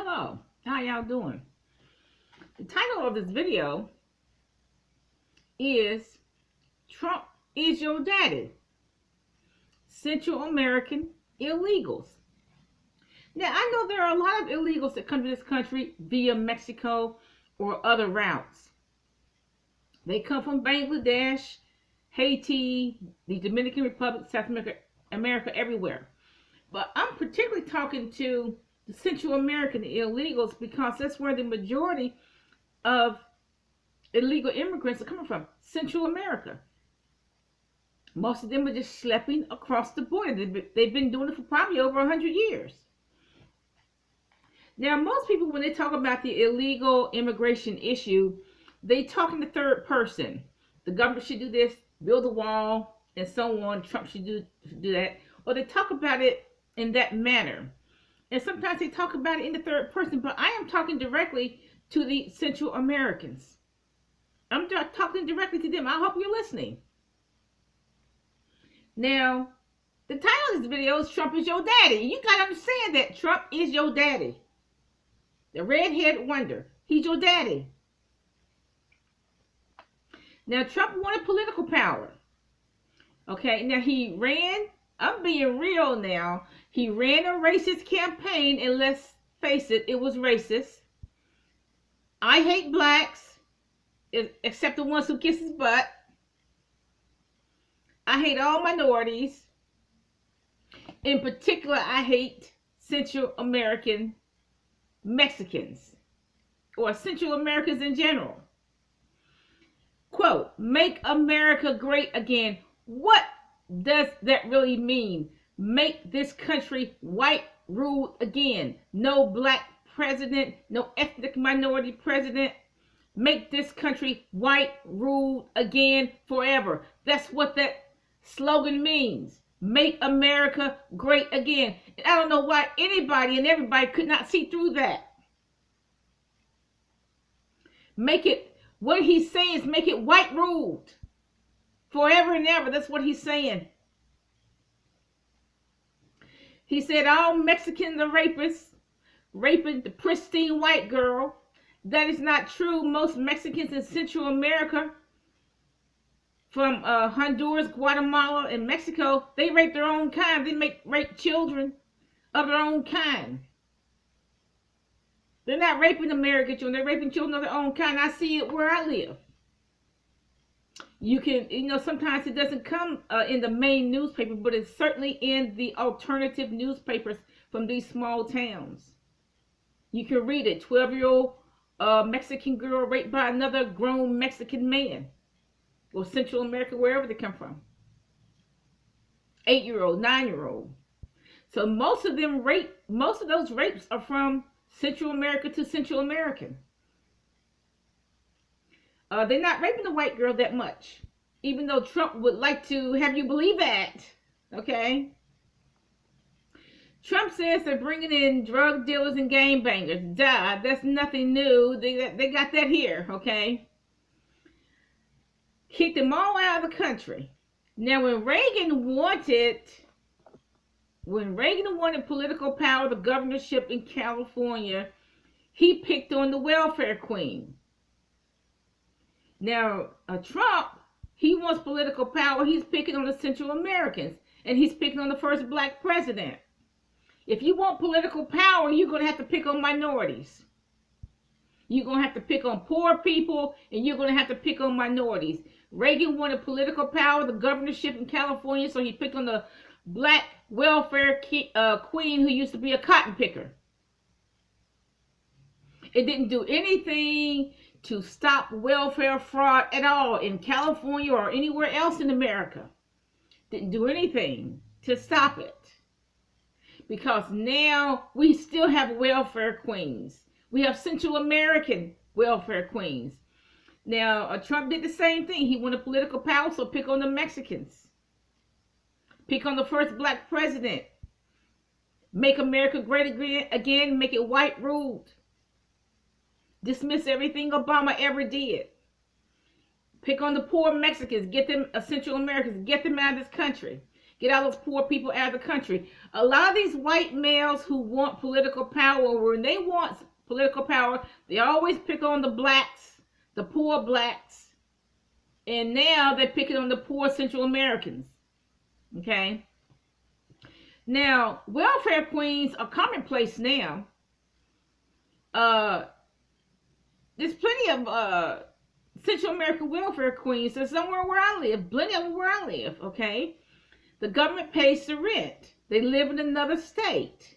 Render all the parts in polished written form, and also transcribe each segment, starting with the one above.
Hello, how y'all doing? The title of this video is Trump is Your Daddy, Central American Illegals. Now, I know there are a lot of illegals that come to this country via Mexico or other routes. They come from Bangladesh, Haiti, the Dominican Republic, South America, everywhere. But I'm particularly talking to the Central American illegals because that's where the majority of illegal immigrants are coming from. Central America. Most of them are just schlepping across the border. They've been doing it for probably over 100 years. Now, most people, when they talk about the illegal immigration issue, they talk in the third person. The government should do this, build a wall, and so on. Trump should do that. Or they talk about it in that manner. And sometimes they talk about it in the third person, but I am talking directly to the Central Americans. I'm talking directly to them. I hope you're listening. Now, the title of this video is Trump is Your Daddy. You got to understand that Trump is your daddy. The redhead wonder. He's your daddy. Now, Trump wanted political power. Okay, now he ran, I'm being real now, he ran a racist campaign, and let's face it, it was racist. I hate blacks, except the ones who kiss his butt. I hate all minorities. In particular, I hate Central American Mexicans, or Central Americans in general. Quote, make America great again. What does that really mean? Make this country white ruled again. No black president, no ethnic minority president. Make this country white ruled again forever. That's what that slogan means. Make America great again. And I don't know why anybody and everybody could not see through that. Make it, what he's saying is make it white ruled forever and ever. That's what he's saying. He said all Mexicans are rapists, raping the pristine white girl. That is not true. Most Mexicans in Central America, from Honduras, Guatemala, and Mexico, they rape their own kind. They rape children of their own kind. They're not raping American children. They're raping children of their own kind. I see it where I live. You can, sometimes it doesn't come in the main newspaper, but it's certainly in the alternative newspapers from these small towns. You can read it. 12-year-old Mexican girl raped by another grown Mexican man. Or Central America, wherever they come from. 8-year-old, 9-year-old. So most of those rapes are from Central America to Central American. They're not raping the white girl that much, even though Trump would like to have you believe that. Okay? Trump says they're bringing in drug dealers and gangbangers. Duh, that's nothing new. They got that here, okay? Kicked them all out of the country. Now, when Reagan wanted political power, the governorship in California, he picked on the welfare queen. Now, Trump, he wants political power. He's picking on the Central Americans, and he's picking on the first black president. If you want political power, you're going to have to pick on minorities. You're going to have to pick on poor people, and you're going to have to pick on minorities. Reagan wanted political power, the governorship in California, so he picked on the black welfare queen who used to be a cotton picker. It didn't do anything to stop welfare fraud at all in California or anywhere else in America. Didn't do anything to stop it. Because now we still have welfare queens. We have Central American welfare queens. Now, Trump did the same thing. He wanted political power, so pick on the Mexicans. Pick on the first black president. Make America great again. Make it white ruled. Dismiss everything Obama ever did. Pick on the poor Mexicans. Get them, Central Americans, get them out of this country. Get all those poor people out of the country. A lot of these white males who want political power, when they want political power, they always pick on the blacks, the poor blacks. And now they're picking on the poor Central Americans. Okay? Now, welfare queens are commonplace now. There's plenty of Central American welfare queens. There's somewhere where I live. Plenty of them where I live, okay? The government pays the rent. They live in another state.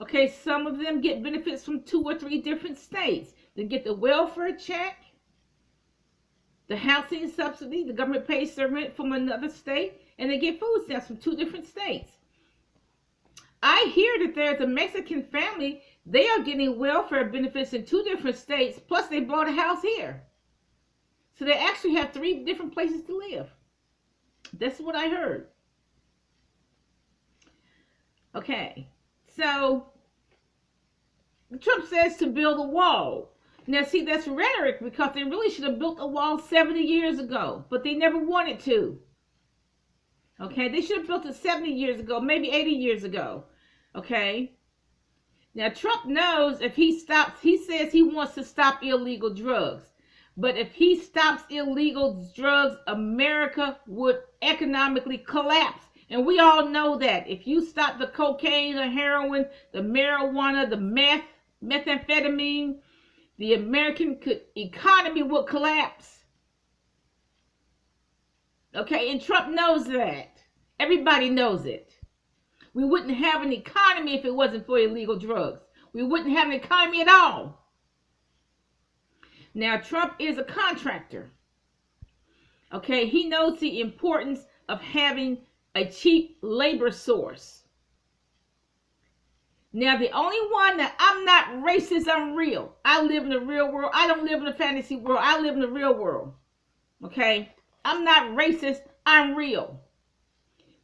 Okay, some of them get benefits from 2 or 3 different states. They get the welfare check, the housing subsidy, the government pays their rent from another state, and they get food stamps from 2 different states. I hear that there's a Mexican family, they are getting welfare benefits in 2 different states, plus they bought a house here. So they actually have 3 different places to live. That's what I heard. Okay, so Trump says to build a wall. Now, see, that's rhetoric because they really should have built a wall 70 years ago, but they never wanted to. Okay, they should have built it 70 years ago, maybe 80 years ago. Okay, now Trump knows if he stops, he says he wants to stop illegal drugs. But if he stops illegal drugs, America would economically collapse. And we all know that. If you stop the cocaine, the heroin, the marijuana, the methamphetamine, the American economy would collapse. Okay, and Trump knows that. Everybody knows it. We wouldn't have an economy if it wasn't for illegal drugs. We wouldn't have an economy at all. Now, Trump is a contractor. Okay, he knows the importance of having a cheap labor source. Now, the only one that I'm not racist, I'm real. I live in the real world. I don't live in the fantasy world. I live in the real world. Okay? I'm not racist, I'm real.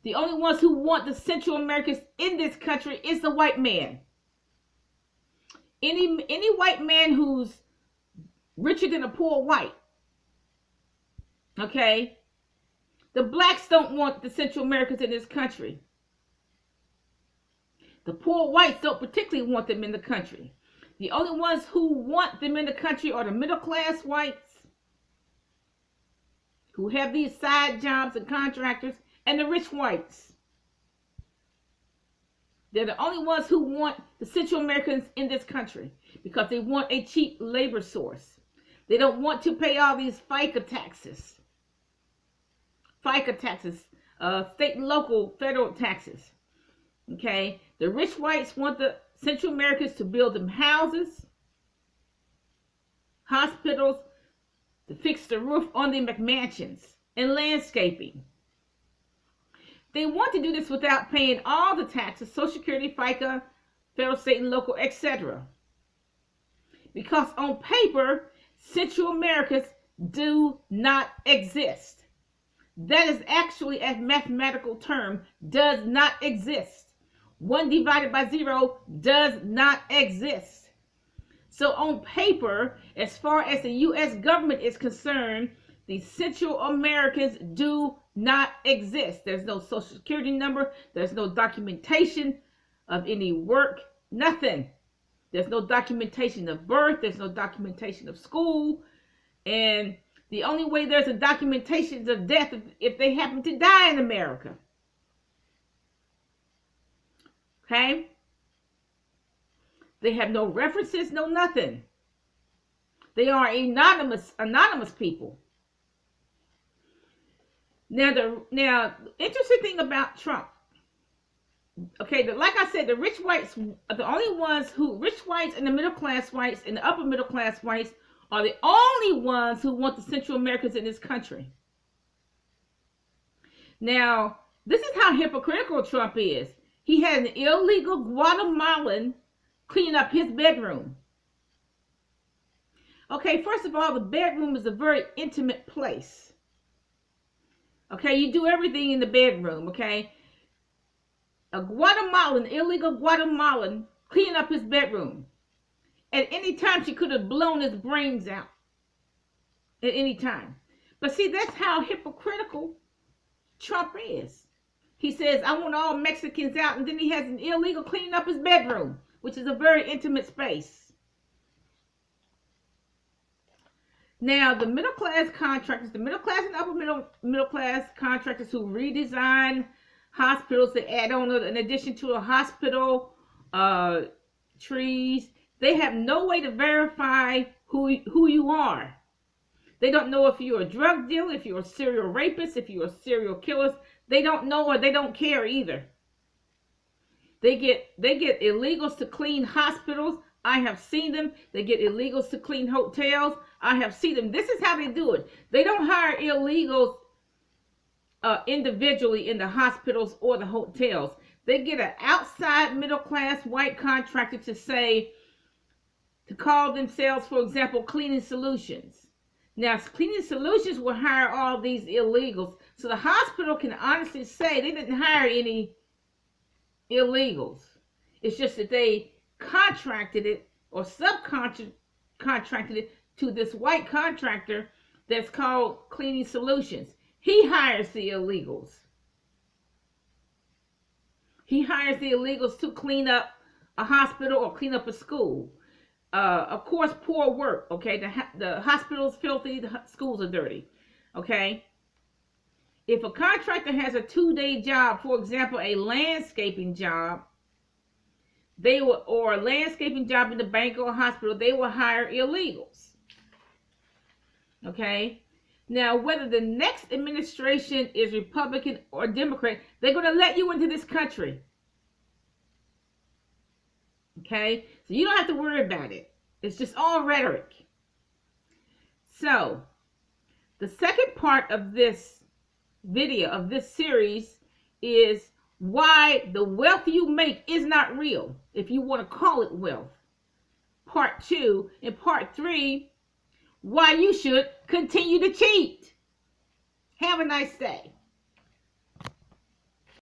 The only ones who want the Central Americans in this country is the white man. Any white man who's richer than a poor white. Okay? The blacks don't want the Central Americans in this country. The poor whites don't particularly want them in the country. The only ones who want them in the country are the middle class whites who have these side jobs and contractors, and the rich whites. They're the only ones who want the Central Americans in this country because they want a cheap labor source. They don't want to pay all these FICA taxes. FICA taxes, state and local federal taxes. Okay? The rich whites want the Central Americans to build them houses, hospitals, to fix the roof on the McMansions, and landscaping. They want to do this without paying all the taxes, Social Security, FICA, federal, state, and local, etc. Because on paper, Central Americans do not exist. That is actually a mathematical term, does not exist. 1 divided by 0 does not exist. So on paper, as far as the U.S. government is concerned, the Central Americans do not exist. There's no Social Security number. There's no documentation of any work. Nothing. There's no documentation of birth. There's no documentation of school. And the only way there's a documentation of death is if they happen to die in America. Okay? They have no references, no nothing. They are anonymous people. Now, the interesting thing about Trump, okay, like I said, the rich whites are the only ones who, rich whites and the middle class whites and the upper middle class whites are the only ones who want the Central Americans in this country. Now, this is how hypocritical Trump is. He had an illegal Guatemalan cleaning up his bedroom. Okay, first of all, the bedroom is a very intimate place. Okay, you do everything in the bedroom, okay? A Guatemalan, illegal Guatemalan, cleaning up his bedroom. At any time, she could have blown his brains out. At any time. But see, that's how hypocritical Trump is. He says, I want all Mexicans out, and then he has an illegal cleaning up his bedroom, which is a very intimate space. Now, the middle class contractors, the middle class and upper middle class contractors who redesign hospitals to add on in addition to a hospital, trees, they have no way to verify who you are. They don't know if you're a drug dealer, if you're a serial rapist, if you're a serial killer. They don't know, or they don't care either. They get illegals to clean hospitals. I have seen them. They get illegals to clean hotels. I have seen them. This is how they do it. They don't hire illegals individually in the hospitals or the hotels. They get an outside middle class white contractor to call themselves, for example, Cleaning Solutions. Now, Cleaning Solutions will hire all these illegals. So the hospital can honestly say they didn't hire any illegals. It's just that they contracted it or subcontracted it to this white contractor that's called Cleaning Solutions. He hires the illegals. He hires the illegals to clean up a hospital or clean up a school. Of course, poor work, okay? The hospital's filthy, the schools are dirty, okay? If a contractor has a 2-day job, for example, a landscaping job, or a landscaping job in the bank or a hospital, they will hire illegals, okay? Now, whether the next administration is Republican or Democrat, they're going to let you into this country. Okay? So you don't have to worry about it. It's just all rhetoric. So, the second part of this video, of this series, is why the wealth you make is not real, if you want to call it wealth. Part 2. And part 3, why you should continue to cheat. Have a nice day.